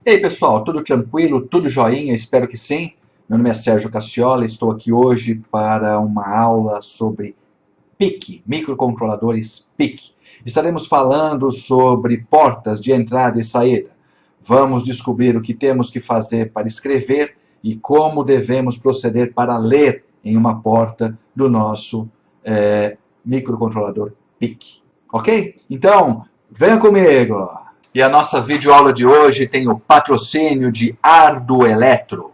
E aí pessoal, tudo tranquilo? Tudo joinha? Espero que sim. Meu nome é Sérgio Cassiola, estou aqui hoje para uma aula sobre PIC, microcontroladores PIC. Estaremos falando sobre portas de entrada e saída. Vamos descobrir o que temos que fazer para escrever e como devemos proceder para ler em uma porta do nosso microcontrolador PIC. Ok? Então, venha comigo! E a nossa videoaula de hoje tem o patrocínio de Ardo Eletro.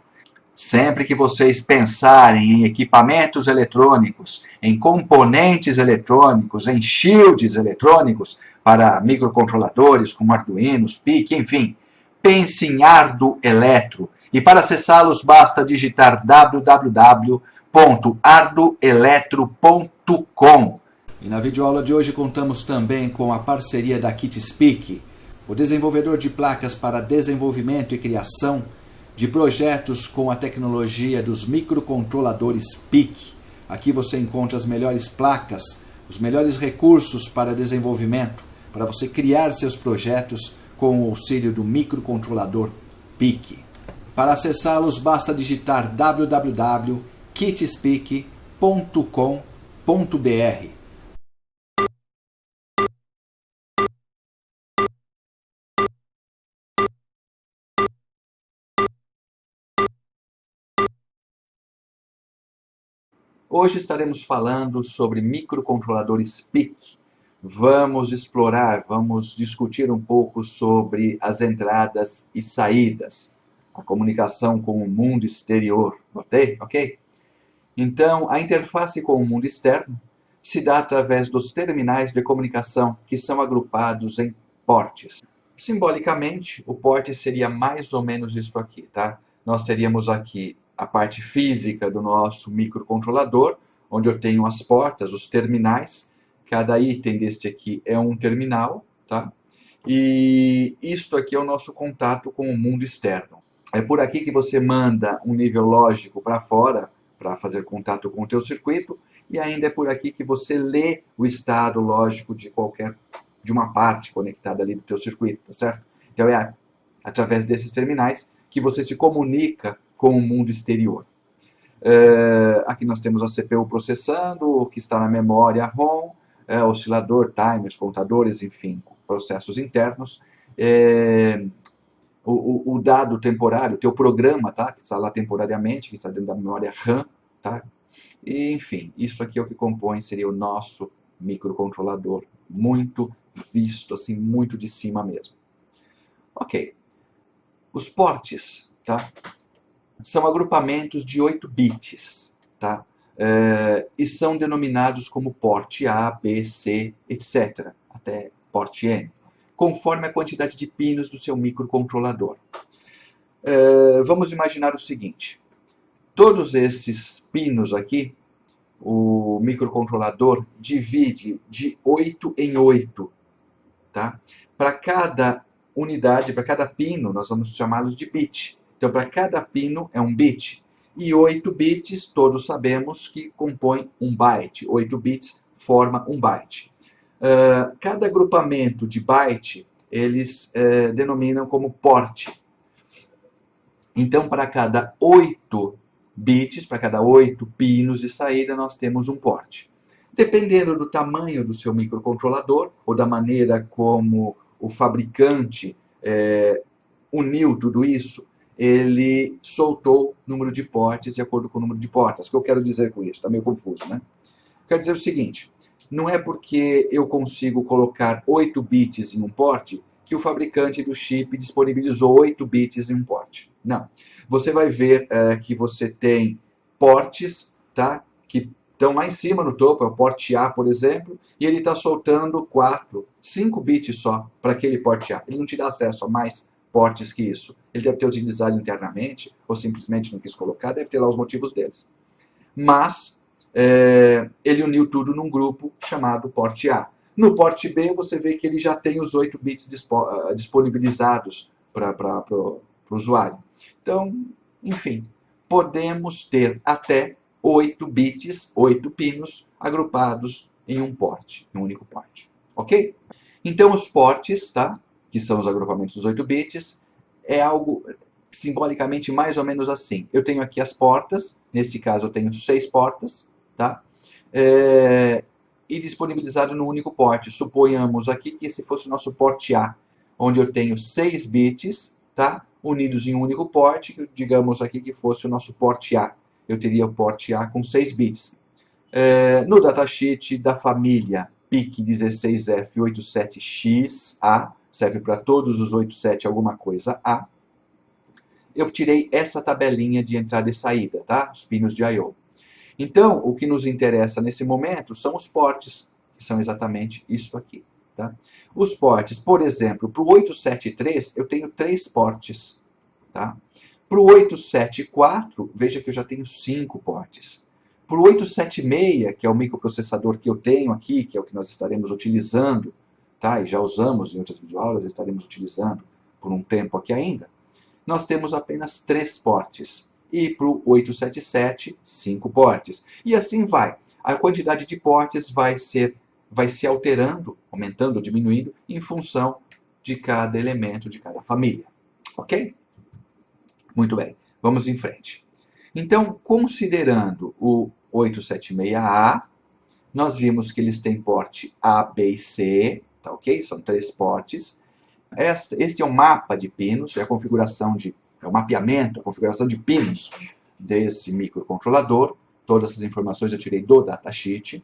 Sempre que vocês pensarem em equipamentos eletrônicos, em componentes eletrônicos, em shields eletrônicos para microcontroladores como Arduinos, PIC, enfim, pense em Ardo Eletro. E para acessá-los basta digitar www.ardoeletro.com. E na videoaula de hoje contamos também com a parceria da KitSpeak, o desenvolvedor de placas para desenvolvimento e criação de projetos com a tecnologia dos microcontroladores PIC. Aqui você encontra as melhores placas, os melhores recursos para desenvolvimento, para você criar seus projetos com o auxílio do microcontrolador PIC. Para acessá-los basta digitar www.kitspeak.com.br. Hoje estaremos falando sobre microcontroladores PIC. Vamos explorar, vamos discutir um pouco sobre as entradas e saídas, a comunicação com o mundo exterior, ok? Então, a interface com o mundo externo se dá através dos terminais de comunicação, que são agrupados em portes. Simbolicamente, o porte seria mais ou menos isso aqui, tá? Nós teríamos aqui a parte física do nosso microcontrolador, onde eu tenho as portas, os terminais. Cada item deste aqui é um terminal, tá? E isto aqui é o nosso contato com o mundo externo. É por aqui que você manda um nível lógico para fora, para fazer contato com o teu circuito, e ainda é por aqui que você lê o estado lógico de uma parte conectada ali do teu circuito, tá certo? Então é através desses terminais que você se comunica com o mundo exterior. Aqui nós temos a CPU processando, o que está na memória ROM, oscilador, timers, contadores, enfim, processos internos. O dado temporário, o teu programa, tá? Que está lá temporariamente, que está dentro da memória RAM, tá? E, enfim, isso aqui é o que compõe, seria o nosso microcontrolador, muito visto, assim, muito de cima mesmo. Ok. Os portes, tá? São agrupamentos de 8 bits, tá? E são denominados como porte A, B, C, etc., até porte N, conforme a quantidade de pinos do seu microcontrolador. Vamos imaginar o seguinte: todos esses pinos aqui, o microcontrolador divide de 8 em 8, tá? Para cada unidade, para cada pino, nós vamos chamá-los de bit. Então, para cada pino é um bit. E 8 bits, todos sabemos que compõe um byte. 8 bits forma um byte. Cada agrupamento de byte, eles denominam como porte. Então, para cada 8 bits, para cada 8 pinos de saída, nós temos um porte. Dependendo do tamanho do seu microcontrolador, ou da maneira como o fabricante uniu tudo isso, ele soltou o número de portes de acordo com o número de portas. O que eu quero dizer com isso? Está meio confuso, né? Quero dizer o seguinte: não é porque eu consigo colocar 8 bits em um porte que o fabricante do chip disponibilizou 8 bits em um porte. Não. Você vai ver que você tem portes, tá? Que estão lá em cima no topo, é o porte A, por exemplo, e ele está soltando 4, 5 bits só para aquele porte A. Ele não te dá acesso a mais portes que isso. Ele deve ter utilizado internamente, ou simplesmente não quis colocar, deve ter lá os motivos deles. Mas ele uniu tudo num grupo chamado porte A. No porte B, você vê que ele já tem os 8 bits disponibilizados para o usuário. Então, enfim, podemos ter até 8 bits, 8 pinos, agrupados em um porte, em um único porte. Ok? Então, os portes, tá? Que são os agrupamentos dos 8 bits, é algo simbolicamente mais ou menos assim. Eu tenho aqui as portas, neste caso eu tenho 6 portas, tá? E disponibilizado no único porte. Suponhamos aqui que esse fosse o nosso porte A, onde eu tenho 6 bits, tá? Unidos em um único porte, digamos aqui que fosse o nosso porte A. Eu teria o porte A com 6 bits. No datasheet da família PIC16F87XA, serve para todos os 87 alguma coisa A, eu tirei essa tabelinha de entrada e saída, tá? Os pinos de I/O. Então, o que nos interessa nesse momento são os portes, que são exatamente isso aqui, tá? Os portes, por exemplo, para o 873 eu tenho 3 portes, tá? Para o 874, veja que eu já tenho 5 portes. Para o 876, que é o microprocessador que eu tenho aqui, que é o que nós estaremos utilizando, tá? E já usamos em outras videoaulas, estaremos utilizando por um tempo aqui ainda, nós temos apenas 3 portes. E para o 877, 5 portes. E assim vai. A quantidade de portes vai se alterando, aumentando ou diminuindo, em função de cada elemento, de cada família. Ok? Muito bem. Vamos em frente. Então, considerando o 876A, nós vimos que eles têm porte A, B e C, tá ok? São 3 portes. Este é um mapa de pinos, é a configuração é o mapeamento, a configuração de pinos desse microcontrolador. Todas essas informações eu tirei do datasheet.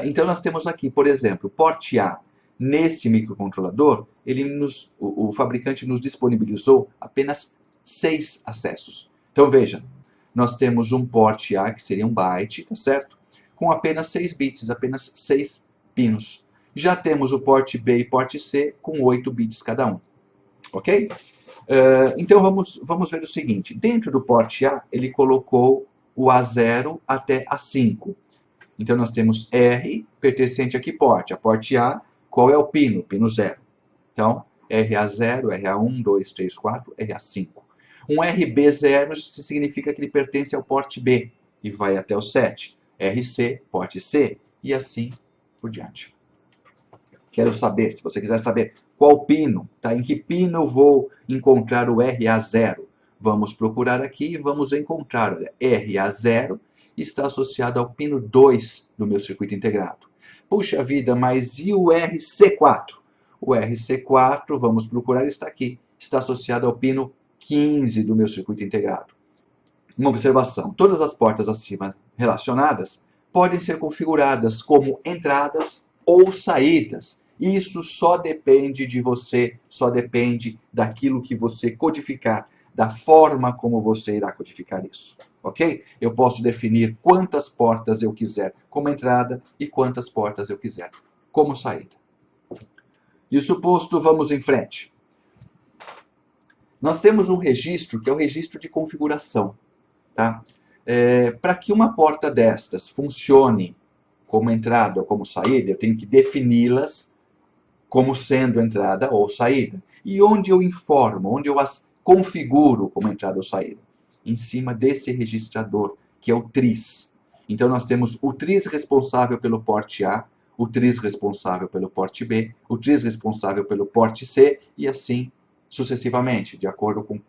Então nós temos aqui, por exemplo, porte A. Neste microcontrolador, o fabricante nos disponibilizou apenas 6 acessos. Então veja, nós temos um porte A, que seria um byte, tá certo? Com apenas 6 bits, apenas 6 pinos. Já temos o porte B e porte C com 8 bits cada um. Ok? Então vamos ver o seguinte. Dentro do porte A, ele colocou o A0 até A5. Então nós temos R pertencente a que porte? A porte A, qual é o pino? Pino 0. Então, RA0, RA1, 2, 3, 4, RA5. Um RB0 significa que ele pertence ao porte B e vai até o 7. RC, porte C, e assim por diante. Quero saber, se você quiser saber qual pino, tá? Em que pino eu vou encontrar o RA0? Vamos procurar aqui e vamos encontrar. Olha, RA0 está associado ao pino 2 do meu circuito integrado. Puxa vida, mas e o RC4? O RC4, vamos procurar, está aqui. Está associado ao pino 15 do meu circuito integrado. Uma observação, todas as portas acima relacionadas podem ser configuradas como entradas ou saídas. Isso só depende de você, só depende daquilo que você codificar, da forma como você irá codificar isso. Ok? Eu posso definir quantas portas eu quiser como entrada e quantas portas eu quiser como saída. Isso posto, vamos em frente. Nós temos um registro que é o registro de configuração. Tá? Para que uma porta destas funcione como entrada ou como saída, eu tenho que defini-las como sendo entrada ou saída. E onde eu informo, onde eu as configuro como entrada ou saída? Em cima desse registrador, que é o TRIS. Então nós temos o TRIS responsável pelo porte A, o TRIS responsável pelo porte B, o TRIS responsável pelo porte C, e assim sucessivamente, de acordo com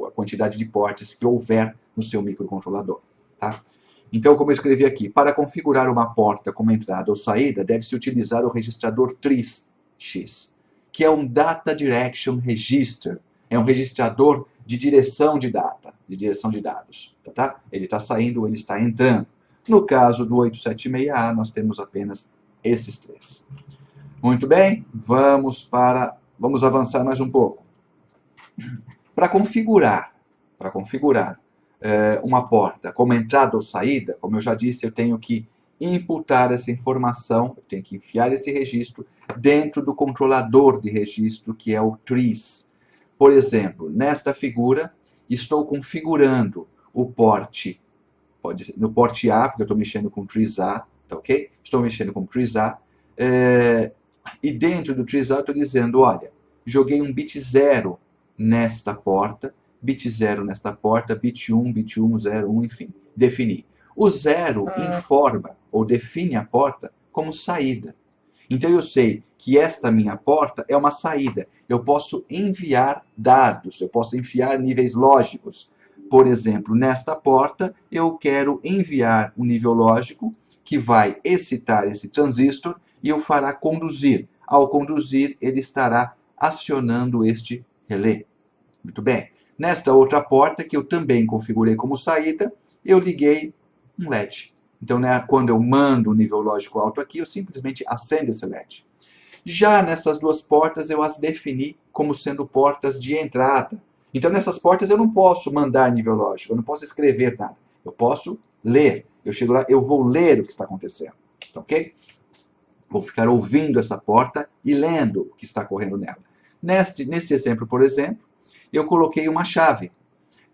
a quantidade de portes que houver no seu microcontrolador. Tá? Então, como eu escrevi aqui, para configurar uma porta como entrada ou saída, deve-se utilizar o registrador TRIS-X, que é um Data Direction Register. É um registrador de direção de data, de direção de dados. Tá? Ele está saindo ou ele está entrando. No caso do 876A, nós temos apenas esses 3. Muito bem, vamos avançar mais um pouco. Para configurar uma porta como entrada ou saída, como eu já disse, eu tenho que imputar essa informação, eu tenho que enfiar esse registro dentro do controlador de registro, que é o TRIS. Por exemplo, nesta figura, estou configurando o porte, no porte A, porque eu estou mexendo com o TRIS A, tá ok? Estou mexendo com o TRIS A, e dentro do TRIS A eu estou dizendo, olha, joguei um bit 0 nesta porta, bit 0 nesta porta, bit 1, 0, 1, enfim, defini. O 0 informa ou define a porta como saída. Então eu sei que esta minha porta é uma saída. Eu posso enviar dados, eu posso enviar níveis lógicos. Por exemplo, nesta porta eu quero enviar um nível lógico que vai excitar esse transistor e o fará conduzir. Ao conduzir, ele estará acionando este relé. Muito bem. Nesta outra porta, que eu também configurei como saída, eu liguei um LED. Então, né, quando eu mando o nível lógico alto aqui, eu simplesmente acendo esse LED. Já nessas duas portas, eu as defini como sendo portas de entrada. Então, nessas portas, eu não posso mandar nível lógico, eu não posso escrever nada. Eu posso ler. Eu chego lá, eu vou ler o que está acontecendo. Ok? Vou ficar ouvindo essa porta e lendo o que está ocorrendo nela. Neste exemplo, por exemplo, eu coloquei uma chave.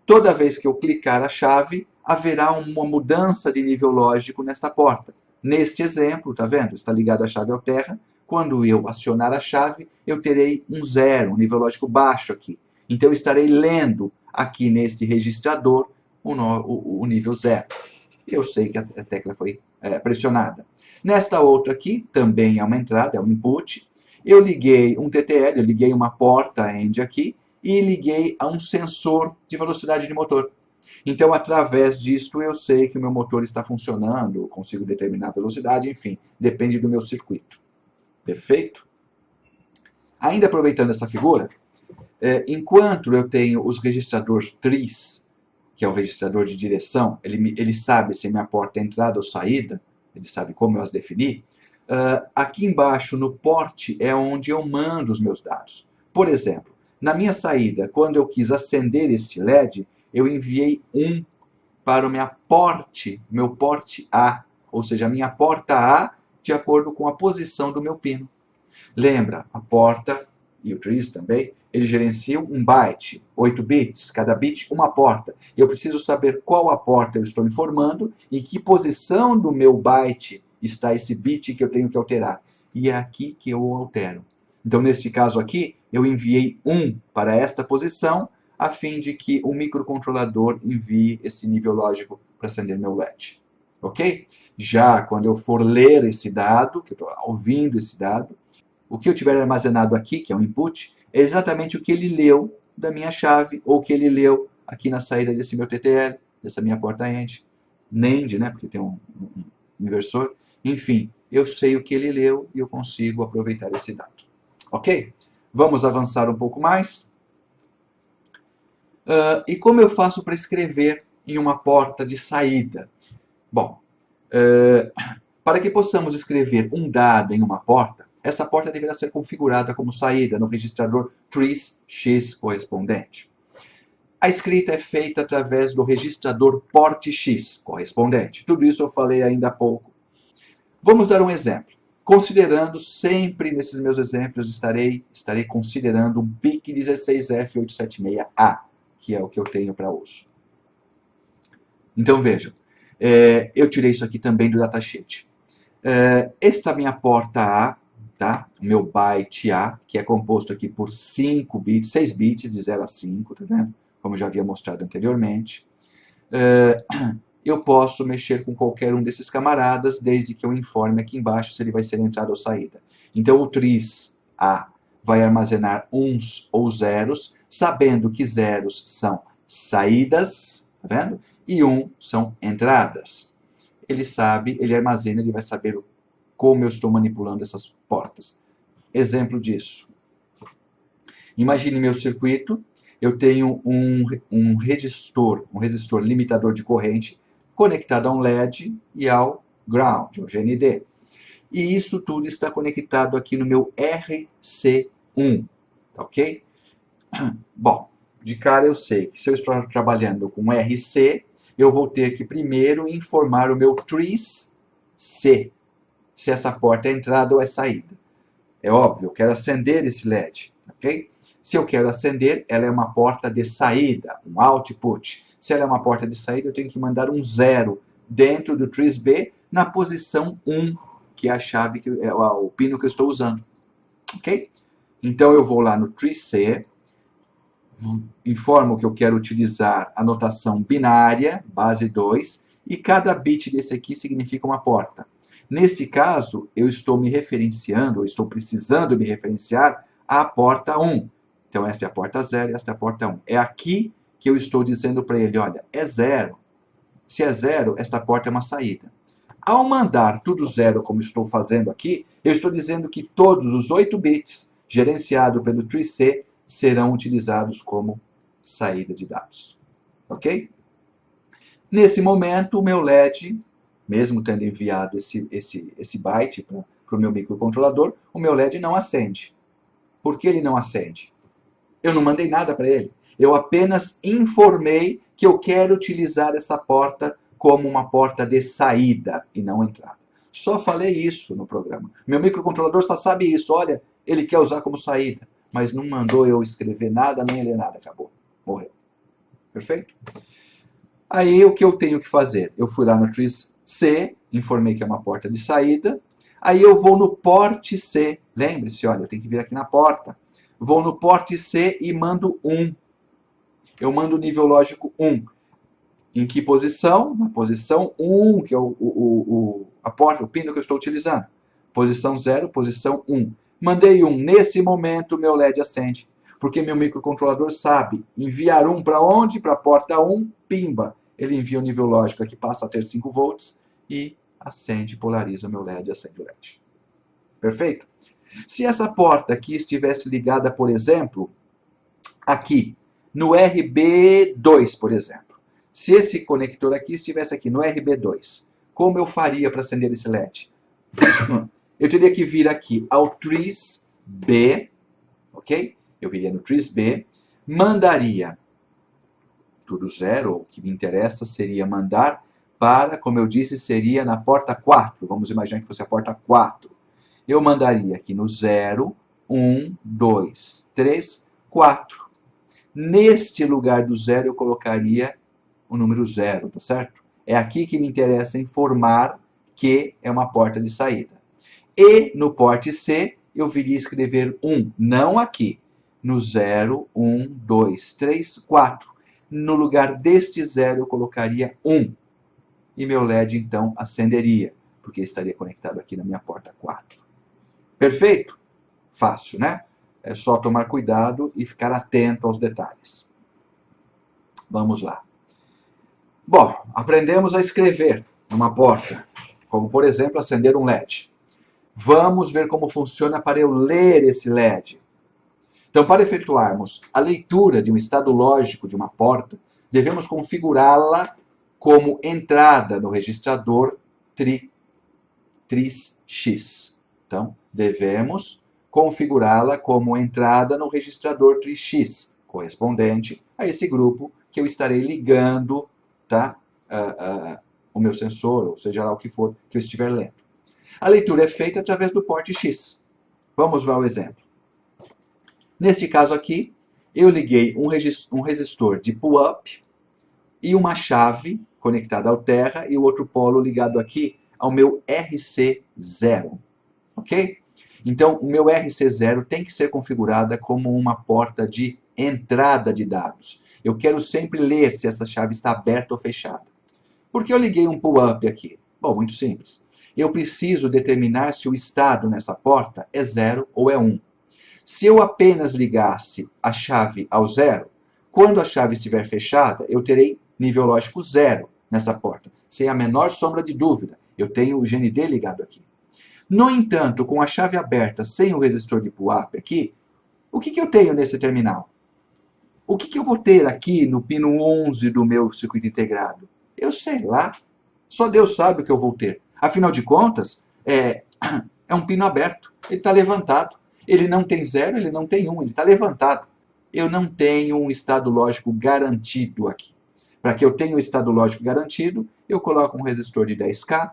Toda vez que eu clicar a chave, haverá uma mudança de nível lógico nesta porta. Neste exemplo, está vendo? Está ligada a chave ao terra. Quando eu acionar a chave, eu terei um zero, um nível lógico baixo aqui. Então, eu estarei lendo aqui neste registrador o nível zero. Eu sei que a tecla foi pressionada. Nesta outra aqui, também é uma entrada, é um input. Eu liguei um TTL, eu liguei uma porta end aqui e liguei a um sensor de velocidade de motor. Então, através disto, eu sei que o meu motor está funcionando, consigo determinar a velocidade, enfim, depende do meu circuito. Perfeito? Ainda aproveitando essa figura, enquanto eu tenho os registradores TRIS, que é o registrador de direção, ele sabe se minha porta é entrada ou saída, ele sabe como eu as defini. Aqui embaixo, no porte, é onde eu mando os meus dados. Por exemplo, na minha saída, quando eu quis acender este LED, eu enviei 1 para o meu porte A, ou seja, a minha porta A, de acordo com a posição do meu pino. Lembra, a porta, e o TRIS também, ele gerencia um byte, 8 bits, cada bit uma porta. Eu preciso saber qual a porta eu estou informando e que posição do meu byte está esse bit que eu tenho que alterar. E é aqui que eu altero. Então, neste caso aqui, eu enviei 1 para esta posição, a fim de que o microcontrolador envie esse nível lógico para acender meu LED. Ok? Já quando eu for ler esse dado, que eu estou ouvindo esse dado, o que eu tiver armazenado aqui, que é um input, é exatamente o que ele leu da minha chave, ou o que ele leu aqui na saída desse meu TTL, dessa minha porta end, NAND, né, porque tem um inversor. Enfim, eu sei o que ele leu e eu consigo aproveitar esse dado. Ok? Vamos avançar um pouco mais. E como eu faço para escrever em uma porta de saída? Bom, para que possamos escrever um dado em uma porta, essa porta deverá ser configurada como saída no registrador TRIS-X correspondente. A escrita é feita através do registrador PORT-X correspondente. Tudo isso eu falei ainda há pouco. Vamos dar um exemplo. Considerando, sempre nesses meus exemplos, estarei considerando um PIC 16F876A, que é o que eu tenho para uso. Então vejam, eu tirei isso aqui também do datasheet. Esta minha porta A, tá? O meu byte A, que é composto aqui por 5 bits, 6 bits de 0 a 5, tá vendo? Como eu já havia mostrado anteriormente. Eu posso mexer com qualquer um desses camaradas, desde que eu informe aqui embaixo se ele vai ser entrada ou saída. Então, o TRIS A vai armazenar uns ou zeros, sabendo que zeros são saídas, tá vendo? E 1 são entradas. Ele sabe, ele armazena, ele vai saber como eu estou manipulando essas portas. Exemplo disso. Imagine meu circuito, eu tenho um resistor limitador de corrente conectado a um LED e ao ground, ao GND. E isso tudo está conectado aqui no meu RC1, ok? Bom, de cara eu sei que se eu estou trabalhando com RC, eu vou ter que primeiro informar o meu TRIS-C, se essa porta é entrada ou é saída. É óbvio, eu quero acender esse LED, ok? Se eu quero acender, ela é uma porta de saída, um output. Se ela é uma porta de saída, eu tenho que mandar um 0 dentro do TRIS-B na posição 1, que é a chave, o pino que eu estou usando. Ok? Então eu vou lá no TRIS-C, informo que eu quero utilizar a notação binária, base 2, e cada bit desse aqui significa uma porta. Neste caso, eu estou me referenciando, ou estou precisando me referenciar à porta 1. Então, esta é a porta 0 e esta é a porta 1. É aqui que eu estou dizendo para ele, olha, é 0. Se é 0, esta porta é uma saída. Ao mandar tudo 0, como estou fazendo aqui, eu estou dizendo que todos os 8 bits gerenciados pelo tree C serão utilizados como saída de dados. Ok? Nesse momento, o meu LED, mesmo tendo enviado esse byte para o meu microcontrolador, o meu LED não acende. Por que ele não acende? Eu não mandei nada para ele. Eu apenas informei que eu quero utilizar essa porta como uma porta de saída e não entrada. Só falei isso no programa. Meu microcontrolador só sabe isso. Olha, ele quer usar como saída, mas não mandou eu escrever nada, nem ler nada. Acabou. Morreu. Perfeito? Aí o que eu tenho que fazer? Eu fui lá no tree C, informei que é uma porta de saída. Aí eu vou no porte C. Lembre-se, olha, eu tenho que vir aqui na porta. Vou no porte C e mando 1. Eu mando o nível lógico 1. Em que posição? Na posição 1, que é a porta, o pino que eu estou utilizando. Posição 0, posição 1. Mandei 1. Nesse momento, meu LED acende. Porque meu microcontrolador sabe enviar 1 para onde? Para a porta 1, pimba. Ele envia o nível lógico aqui, passa a ter 5 volts e acende, polariza meu LED, acende o LED. Perfeito? Se essa porta aqui estivesse ligada, por exemplo, aqui, no RB2, por exemplo. Se esse conector aqui estivesse aqui no RB2, como eu faria para acender esse LED? Eu teria que vir aqui ao trees B, ok? Eu viria no trees B, mandaria tudo 0, o que me interessa seria mandar para, como eu disse, seria na porta 4. Vamos imaginar que fosse a porta 4. Eu mandaria aqui no 0, 1, 2, 3, 4. Neste lugar do 0 eu colocaria o número 0, tá certo? É aqui que me interessa informar que é uma porta de saída. E no porte C eu viria escrever 1, não aqui. No 0, 1, 2, 3, 4. No lugar deste 0 eu colocaria 1. E meu LED então acenderia, porque estaria conectado aqui na minha porta 4. Perfeito? Fácil, né? É só tomar cuidado e ficar atento aos detalhes. Vamos lá. Bom, aprendemos a escrever numa porta, como por exemplo acender um LED. Vamos ver como funciona para eu ler esse LED. Então, para efetuarmos a leitura de um estado lógico de uma porta, devemos configurá-la como entrada no registrador TRISX. Então, devemos configurá-la como entrada no registrador TRISX, correspondente a esse grupo que eu estarei ligando, tá? O meu sensor, ou seja lá o que for que eu estiver lendo. A leitura é feita através do porte X. Vamos ver o exemplo. Neste caso aqui, eu liguei um resistor de pull-up e uma chave conectada ao terra e o outro polo ligado aqui ao meu RC0. Ok? Então, o meu RC0 tem que ser configurada como uma porta de entrada de dados. Eu quero sempre ler se essa chave está aberta ou fechada. Por que eu liguei um pull-up aqui? Bom, muito simples. Eu preciso determinar se o estado nessa porta é 0 ou é 1. Se eu apenas ligasse a chave ao 0, quando a chave estiver fechada, eu terei nível lógico 0 nessa porta, sem a menor sombra de dúvida. Eu tenho o GND ligado aqui. No entanto, com a chave aberta, sem o resistor de pull-up aqui, o que eu tenho nesse terminal? O que eu vou ter aqui no pino 11 do meu circuito integrado? Eu sei lá. Só Deus sabe o que eu vou ter. Afinal de contas, é um pino aberto. Ele está levantado. Ele não tem 0, ele não tem 1, ele está levantado. Eu não tenho um estado lógico garantido aqui. Para que eu tenha um estado lógico garantido, eu coloco um resistor de 10K,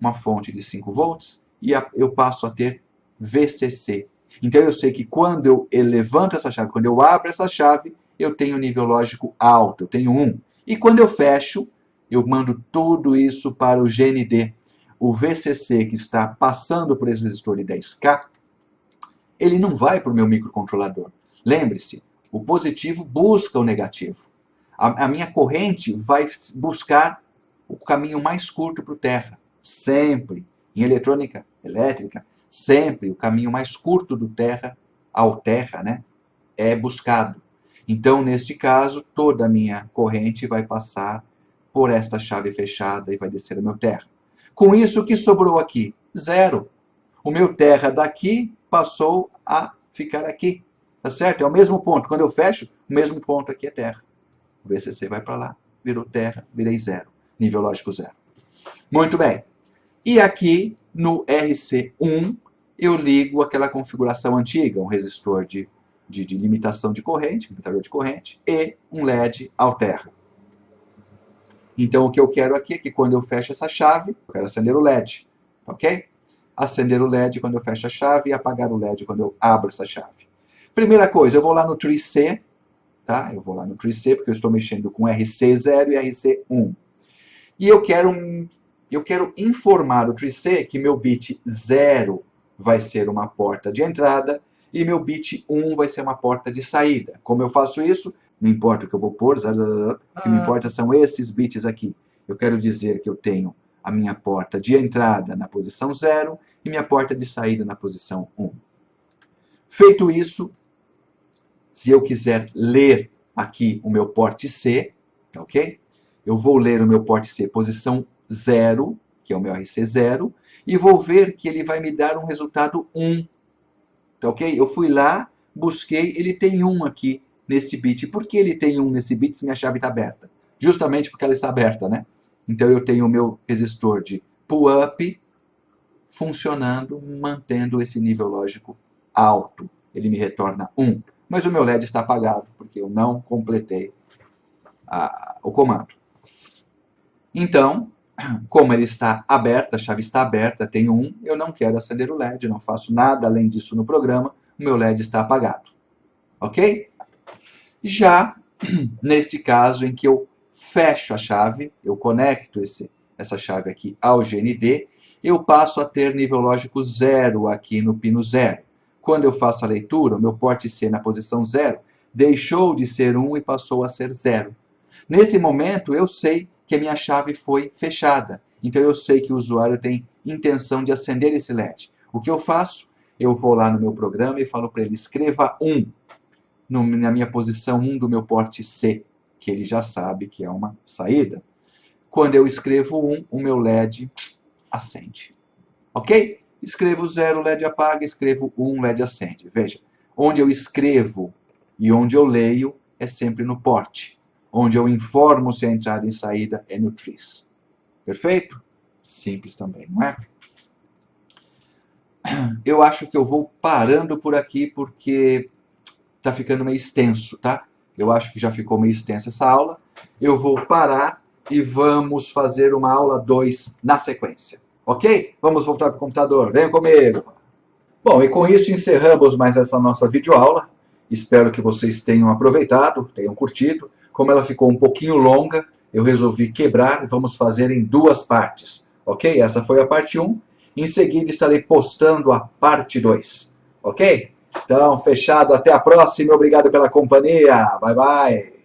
uma fonte de 5 volts, e eu passo a ter VCC. Então eu sei que quando eu levanto essa chave, quando eu abro essa chave, eu tenho nível lógico alto, eu tenho 1. E quando eu fecho, eu mando tudo isso para o GND. O VCC que está passando por esse resistor de 10K, ele não vai para o meu microcontrolador. Lembre-se, o positivo busca o negativo. A minha corrente vai buscar o caminho mais curto para o terra, sempre. Em eletrônica elétrica, sempre o caminho mais curto do terra ao terra, né, é buscado. Então, neste caso, toda a minha corrente vai passar por esta chave fechada e vai descer ao meu terra. Com isso, o que sobrou aqui? Zero. O meu terra daqui passou a ficar aqui. Tá certo? É o mesmo ponto. Quando eu fecho, o mesmo ponto aqui é terra. O VCC vai para lá, virou terra, virei zero. Nível lógico zero. Muito bem. E aqui no RC1 eu ligo aquela configuração antiga, um resistor de limitação de corrente, limitador de corrente, e um LED alterna. Então o que eu quero aqui é que quando eu fecho essa chave, eu quero acender o LED, ok? Acender o LED quando eu fecho a chave e apagar o LED quando eu abro essa chave. Primeira coisa, eu vou lá no tree C, tá? Eu vou lá no tree C porque eu estou mexendo com RC0 e RC1. E eu quero informar o tree C que meu bit 0 vai ser uma porta de entrada e meu bit 1 vai ser uma porta de saída. Como eu faço isso? Não importa o que eu vou pôr, o que me importa são esses bits aqui. Eu quero dizer que eu tenho a minha porta de entrada na posição 0 e minha porta de saída na posição 1. Feito isso, se eu quiser ler aqui o meu porte C, ok? Eu vou ler o meu porte C posição 0, que é o meu RC0, e vou ver que ele vai me dar um resultado 1. Ok? Eu fui lá, busquei, ele tem 1 aqui neste bit. Por que ele tem 1 nesse bit se minha chave está aberta? Justamente porque ela está aberta, né? Então eu tenho o meu resistor de pull-up funcionando, mantendo esse nível lógico alto. Ele me retorna 1. Mas o meu LED está apagado, porque eu não completei o comando. Então, como ele está aberto, a chave está aberta, tem 1, eu não quero acender o LED, não faço nada além disso no programa, o meu LED está apagado. Ok? Já neste caso em que eu fecho a chave, eu conecto essa chave aqui ao GND, eu passo a ter nível lógico 0 aqui no pino 0. Quando eu faço a leitura, o meu porte C na posição 0 deixou de ser 1 e passou a ser 0. Nesse momento, eu sei que a minha chave foi fechada. Então, eu sei que o usuário tem intenção de acender esse LED. O que eu faço? Eu vou lá no meu programa e falo para ele, escreva 1 na minha posição 1 do meu porte C, que ele já sabe que é uma saída. Quando eu escrevo 1, o meu LED acende. Ok? Escrevo 0, o LED apaga, escrevo 1, o LED acende. Veja, onde eu escrevo e onde eu leio é sempre no porte. Onde eu informo se a entrada e saída é no trees. Perfeito? Simples também, não é? Eu acho que eu vou parando por aqui porque está ficando meio extenso, tá? Eu acho que já ficou meio extensa essa aula. Eu vou parar e vamos fazer uma aula 2 na sequência. Ok? Vamos voltar para o computador. Venha comigo. Bom, e com isso encerramos mais essa nossa videoaula. Espero que vocês tenham aproveitado, tenham curtido. Como ela ficou um pouquinho longa, eu resolvi quebrar e vamos fazer em 2 partes. Ok? Essa foi a parte 1. Em seguida estarei postando a parte 2. Ok? Então, fechado. Até a próxima. Obrigado pela companhia. Bye, bye.